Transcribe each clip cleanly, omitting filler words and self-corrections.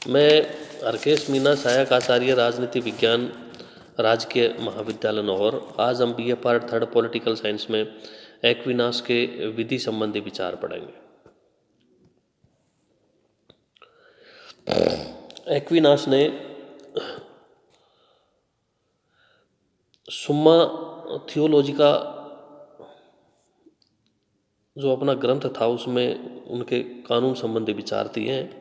मैं हरकेश मीना, सहायक आचार्य राजनीति विज्ञान, राजकीय महाविद्यालय नौहर। आज हम BA पार्ट 3 पॉलिटिकल साइंस में एक्विनाश के विधि संबंधी विचार पढ़ेंगे। एक्विनाश ने सुम्मा थियोलॉजी का जो अपना ग्रंथ था उसमें उनके कानून संबंधी विचार दिए हैं,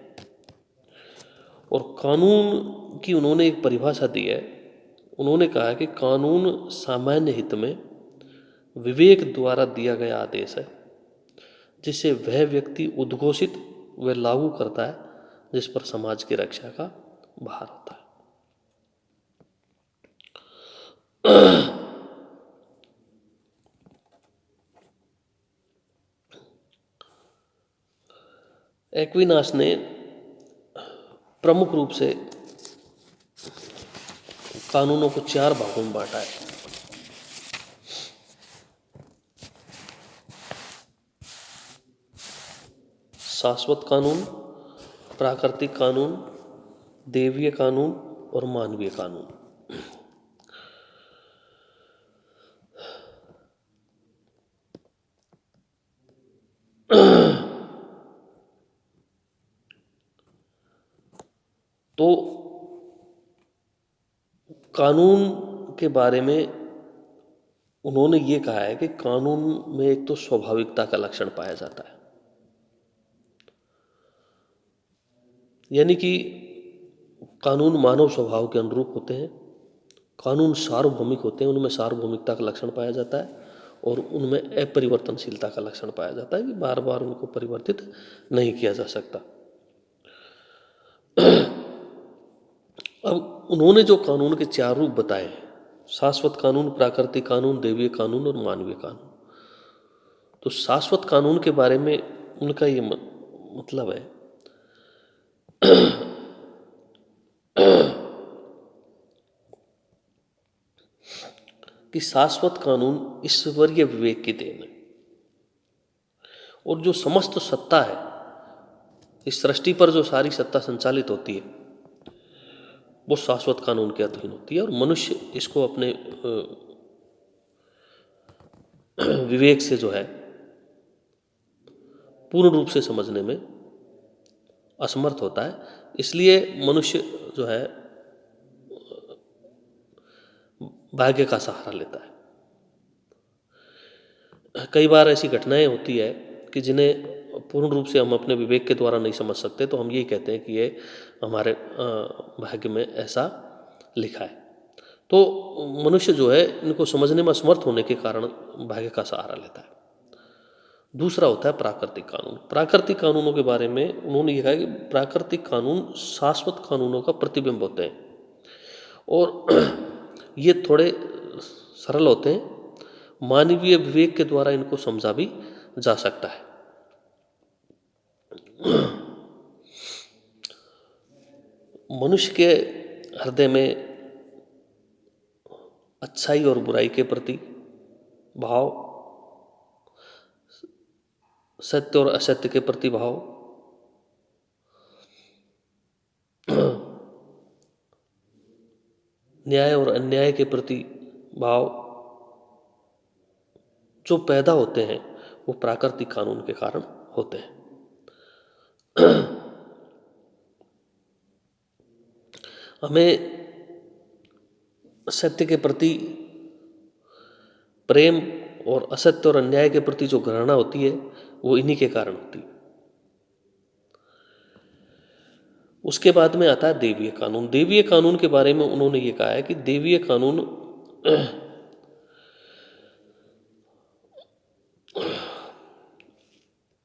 और कानून की उन्होंने एक परिभाषा दी है। उन्होंने कहा है कि कानून सामान्य हित में विवेक द्वारा दिया गया आदेश है जिसे वह व्यक्ति उद्घोषित व लागू करता है जिस पर समाज की रक्षा का भार होता है। एक्विनाश ने प्रमुख रूप से कानूनों को 4 भागों में बांटा है। शाश्वत कानून, प्राकृतिक कानून, देवीय कानून और मानवीय कानून। तो कानून के बारे में उन्होंने ये कहा है कि कानून में एक तो स्वाभाविकता का लक्षण पाया जाता है, यानी कि कानून मानव स्वभाव के अनुरूप होते हैं। कानून सार्वभौमिक होते हैं, उनमें सार्वभौमिकता का लक्षण पाया जाता है, और उनमें अपरिवर्तनशीलता का लक्षण पाया जाता है कि बार बार उनको परिवर्तित नहीं किया जा सकता। अब उन्होंने जो कानून के 4 रूप बताए हैं, शाश्वत कानून, प्राकृतिक कानून, देवीय कानून और मानवीय कानून। तो शाश्वत कानून के बारे में उनका ये मतलब है कि शाश्वत कानून ईश्वरीय विवेक की देन है, और जो समस्त सत्ता है इस सृष्टि पर, जो सारी सत्ता संचालित होती है, वो शाश्वत कानून के अधीन होती है, और मनुष्य इसको अपने विवेक से जो है पूर्ण रूप से समझने में असमर्थ होता है। इसलिए मनुष्य जो है भाग्य का सहारा लेता है। कई बार ऐसी घटनाएं होती है कि जिन्हें पूर्ण रूप से हम अपने विवेक के द्वारा नहीं समझ सकते, तो हम यही कहते हैं कि ये हमारे भाग्य में ऐसा लिखा है। तो मनुष्य जो है इनको समझने में असमर्थ होने के कारण भाग्य का सहारा लेता है। दूसरा होता है प्राकृतिक कानून। प्राकृतिक कानूनों के बारे में उन्होंने ये कहा कि प्राकृतिक कानून शाश्वत कानूनों का प्रतिबिंब होते हैं, और ये थोड़े सरल होते हैं। मानवीय विवेक के द्वारा इनको समझा भी जा सकता है। मनुष्य के हृदय में अच्छाई और बुराई के प्रति भाव, सत्य और असत्य के प्रति भाव, न्याय और अन्याय के प्रति भाव जो पैदा होते हैं वो प्राकृतिक कानून के कारण होते हैं। हमें सत्य के प्रति प्रेम और असत्य और अन्याय के प्रति जो घृणा होती है वो इन्हीं के कारण होती है। उसके बाद में आता है देवीय कानून। देवीय कानून के बारे में उन्होंने ये कहा है कि देवीय कानून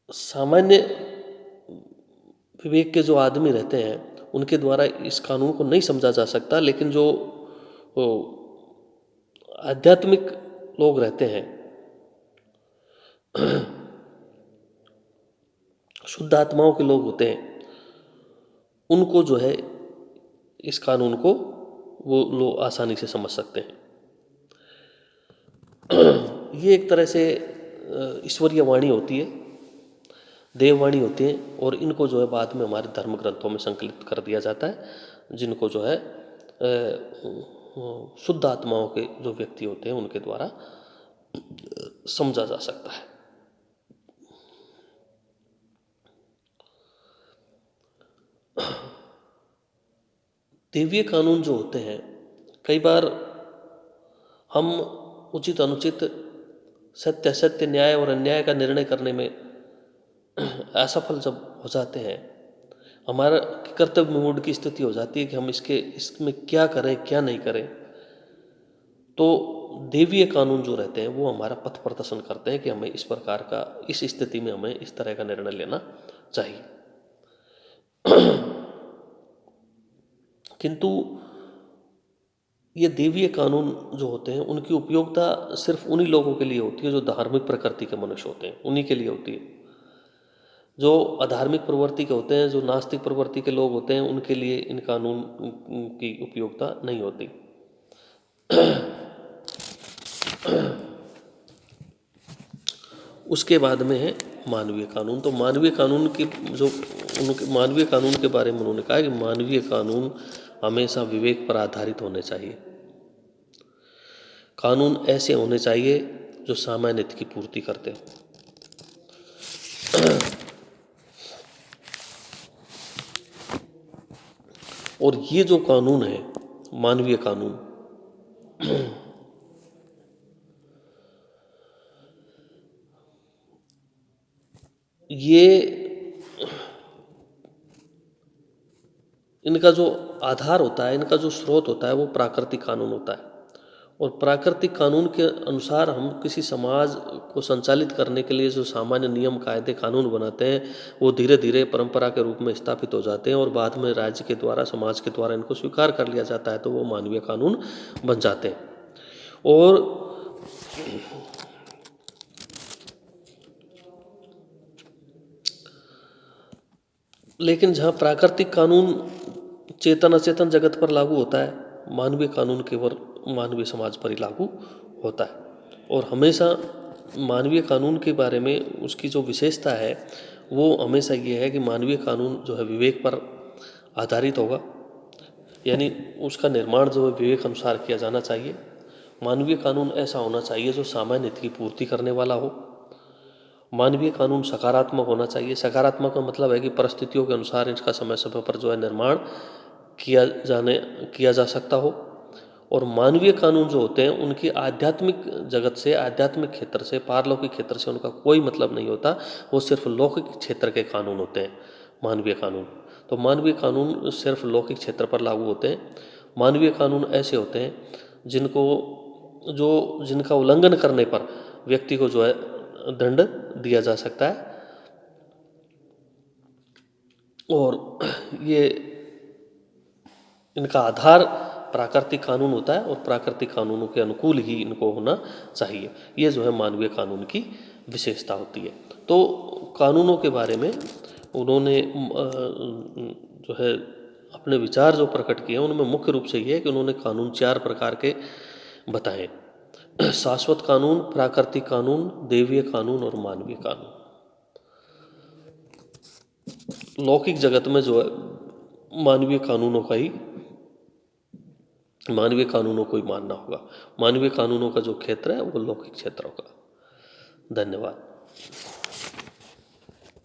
सामान्य विवेक के जो आदमी रहते हैं उनके द्वारा इस कानून को नहीं समझा जा सकता, लेकिन जो आध्यात्मिक लोग रहते हैं, शुद्ध आत्माओं के लोग होते हैं, उनको जो है इस कानून को वो लोग आसानी से समझ सकते हैं। ये एक तरह से ईश्वरीय वाणी होती है देववाणी होती हैं और इनको जो है बाद में हमारे धर्म ग्रंथों में संकलित कर दिया जाता है, जिनको जो है शुद्ध आत्माओं के जो व्यक्ति होते हैं उनके द्वारा समझा जा सकता है। देवीय कानून जो होते हैं, कई बार हम उचित अनुचित, सत्य असत्य, न्याय और अन्याय का निर्णय करने में असफल जब हो जाते हैं, हमारा कर्तव्य मूड की स्थिति हो जाती है कि हम इसमें क्या करें क्या नहीं करें, तो देवीय कानून जो रहते हैं वो हमारा पथ प्रदर्शन करते हैं कि हमें इस प्रकार का, इस स्थिति में हमें इस तरह का निर्णय लेना चाहिए। किंतु ये देवीय कानून जो होते हैं उनकी उपयोगिता सिर्फ उन्हीं लोगों के लिए होती है जो धार्मिक प्रकृति के मनुष्य होते हैं, उन्हीं के लिए होती है। जो अधार्मिक प्रवृत्ति के होते हैं, जो नास्तिक प्रवृत्ति के लोग होते हैं, उनके लिए इन कानून की उपयोगिता नहीं होती। उसके बाद में है मानवीय कानून। तो मानवीय कानून की जो उनके मानवीय कानून के बारे में उन्होंने कहा कि मानवीय कानून हमेशा विवेक पर आधारित होने चाहिए। कानून ऐसे होने चाहिए जो सामान्य हित की पूर्ति करते हो। और ये जो कानून है मानवीय कानून, ये इनका जो आधार होता है, इनका जो स्रोत होता है वो प्राकृतिक कानून होता है। और प्राकृतिक कानून के अनुसार हम किसी समाज को संचालित करने के लिए जो सामान्य नियम कायदे कानून बनाते हैं वो धीरे धीरे परंपरा के रूप में स्थापित हो जाते हैं और बाद में राज्य के द्वारा, समाज के द्वारा इनको स्वीकार कर लिया जाता है, तो वो मानवीय कानून बन जाते हैं। और लेकिन जहाँ प्राकृतिक कानून चेतन अचेतन जगत पर लागू होता है, मानवीय कानून केवल मानवीय समाज पर ही लागू होता है। और हमेशा मानवीय कानून के बारे में उसकी जो विशेषता है वो हमेशा ये है कि मानवीय कानून जो है विवेक पर आधारित होगा, यानी उसका निर्माण जो है विवेक अनुसार किया जाना चाहिए। मानवीय कानून ऐसा होना चाहिए जो सामान्य हित की पूर्ति करने वाला हो। मानवीय कानून सकारात्मक होना चाहिए। सकारात्मक का मतलब है कि परिस्थितियों के अनुसार इसका समय समय पर जो है निर्माण किया जा सकता हो। और मानवीय कानून जो होते हैं उनकी आध्यात्मिक जगत से, आध्यात्मिक क्षेत्र से, पारलौकिक क्षेत्र से उनका कोई मतलब नहीं होता, वो सिर्फ लौकिक क्षेत्र के कानून होते हैं मानवीय कानून। तो मानवीय कानून सिर्फ लौकिक क्षेत्र पर लागू होते हैं। मानवीय कानून ऐसे होते हैं जिनका उल्लंघन करने पर व्यक्ति को जो है दंड दिया जा सकता है। और ये इनका आधार प्राकृतिक कानून होता है और प्राकृतिक कानूनों के अनुकूल ही इनको होना चाहिए। ये जो है मानवीय कानून की विशेषता होती है। तो कानूनों के बारे में उन्होंने जो है अपने विचार जो प्रकट किए हैं उनमें मुख्य रूप से ये है कि उन्होंने कानून 4 प्रकार के बताए: शाश्वत कानून, प्राकृतिक कानून, देवीय कानून और मानवीय कानून। लौकिक जगत में जो है मानवीय कानूनों को ही मानना होगा। मानवीय कानूनों का जो क्षेत्र है वो लौकिक क्षेत्र होगा। धन्यवाद।